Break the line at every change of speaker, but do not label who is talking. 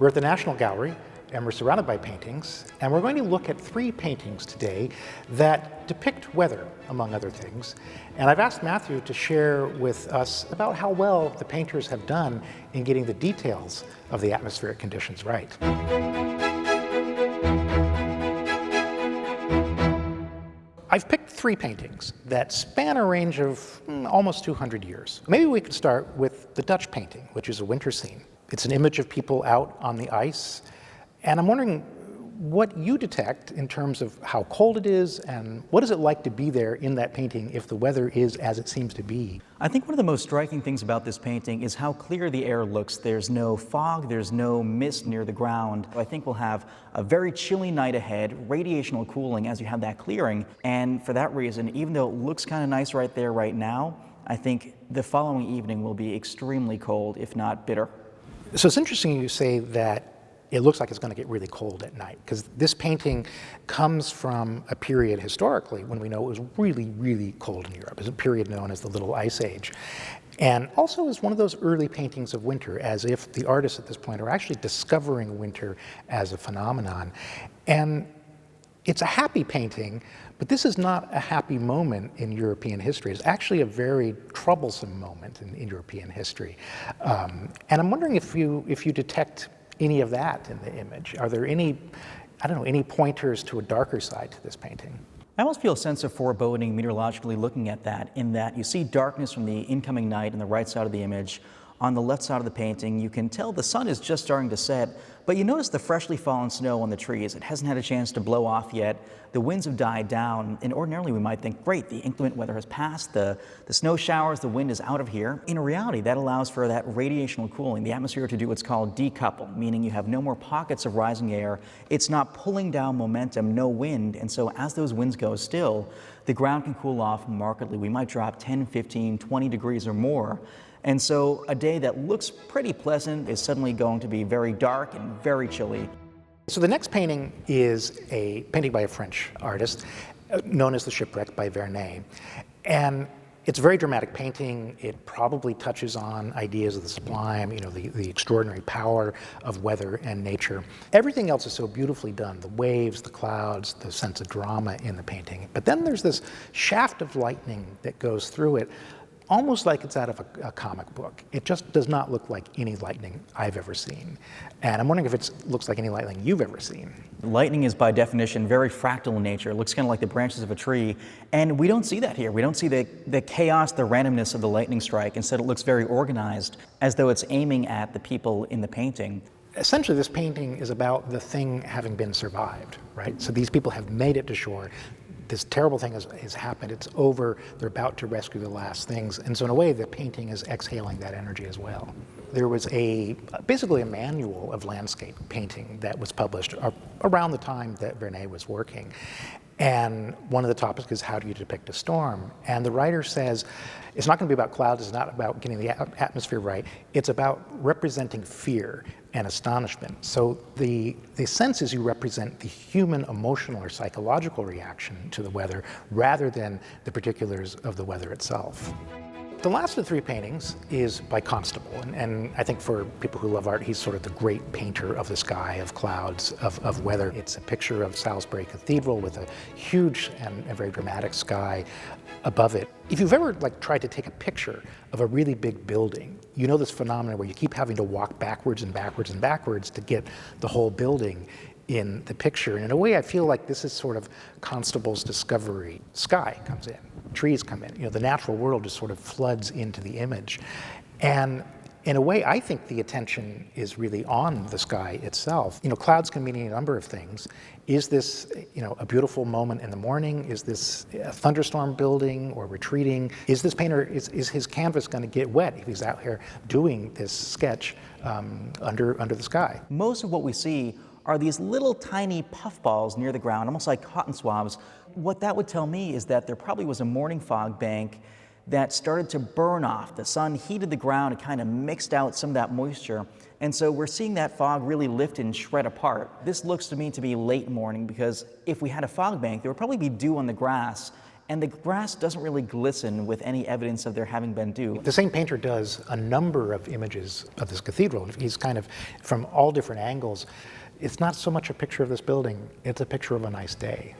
We're at the National Gallery, and we're surrounded by paintings, and we're going to look at 3 paintings today that depict weather, among other things. And I've asked Matthew to share with us about how well the painters have done in getting the details of the atmospheric conditions right. I've picked 3 paintings that span a range of almost 200 years. Maybe we could start with the Dutch painting, which is a winter scene. It's an image of people out on the ice, and I'm wondering what you detect in terms of how cold it is and what is it like to be there in that painting if the weather is as it seems to be?
I think one of the most striking things about this painting is how clear the air looks. There's no fog, there's no mist near the ground. I think we'll have a very chilly night ahead, radiational cooling as you have that clearing, and for that reason, even though it looks kind of nice right there right now, I think the following evening will be extremely cold, if not bitter.
So it's interesting you say that it looks like it's going to get really cold at night, because this painting comes from a period historically when we know it was really, really cold in Europe. It's a period known as the Little Ice Age. And also is one of those early paintings of winter, as if the artists at this point are actually discovering winter as a phenomenon. And it's a happy painting, but this is not a happy moment in European history. It's actually a very troublesome moment in European history. And I'm wondering if you detect any of that in the image. Are there any pointers to a darker side to this painting?
I almost feel a sense of foreboding meteorologically looking at that, in that you see darkness from the incoming night on the right side of the image. On the left side of the painting, you can tell the sun is just starting to set, but you notice the freshly fallen snow on the trees. It hasn't had a chance to blow off yet. The winds have died down, and ordinarily we might think, great, the inclement weather has passed, the snow showers, the wind is out of here. In reality, that allows for that radiational cooling, the atmosphere to do what's called decouple, meaning you have no more pockets of rising air. It's not pulling down momentum, no wind, and so as those winds go still, the ground can cool off markedly. We might drop 10, 15, 20 degrees or more. And so a day that looks pretty pleasant is suddenly going to be very dark and very chilly.
So the next painting is a painting by a French artist known as the Shipwreck by Vernet. And it's a very dramatic painting. It probably touches on ideas of the sublime, the extraordinary power of weather and nature. Everything else is so beautifully done, the waves, the clouds, the sense of drama in the painting. But then there's this shaft of lightning that goes through it, almost like it's out of a comic book. It just does not look like any lightning I've ever seen. And I'm wondering if it looks like any lightning you've ever seen.
Lightning is by definition very fractal in nature. It looks kind of like the branches of a tree. And we don't see that here. We don't see the chaos, the randomness of the lightning strike. Instead, it looks very organized, as though it's aiming at the people in the painting.
Essentially, this painting is about the thing having been survived, right? So these people have made it to shore. This terrible thing has happened, it's over, they're about to rescue the last things. And so in a way, the painting is exhaling that energy as well. There was basically a manual of landscape painting that was published around the time that Vernet was working. And one of the topics is, how do you depict a storm? And the writer says, it's not going to be about clouds, it's not about getting the atmosphere right, it's about representing fear and astonishment. So the sense is you represent the human emotional or psychological reaction to the weather rather than the particulars of the weather itself. The last of the 3 paintings is by Constable, and I think for people who love art, he's sort of the great painter of the sky, of clouds, of weather. It's a picture of Salisbury Cathedral with a huge and very dramatic sky above it. If you've ever tried to take a picture of a really big building, you know this phenomenon where you keep having to walk backwards and backwards and backwards to get the whole building in the picture. And in a way, I feel like this is sort of Constable's discovery. Sky comes in, trees come in, the natural world just sort of floods into the image. And in a way, I think the attention is really on the sky itself. Clouds can mean any number of things. Is this, a beautiful moment in the morning? Is this a thunderstorm building or retreating? Is this painter, is his canvas going to get wet if he's out here doing this sketch under the sky?
Most of what we see are these little tiny puffballs near the ground, almost like cotton swabs. What that would tell me is that there probably was a morning fog bank that started to burn off. The sun heated the ground, it kind of mixed out some of that moisture. And so we're seeing that fog really lift and shred apart. This looks to me to be late morning, because if we had a fog bank, there would probably be dew on the grass and the grass doesn't really glisten with any evidence of there having been dew.
The same painter does a number of images of this cathedral. He's kind of from all different angles. It's not so much a picture of this building, it's a picture of a nice day.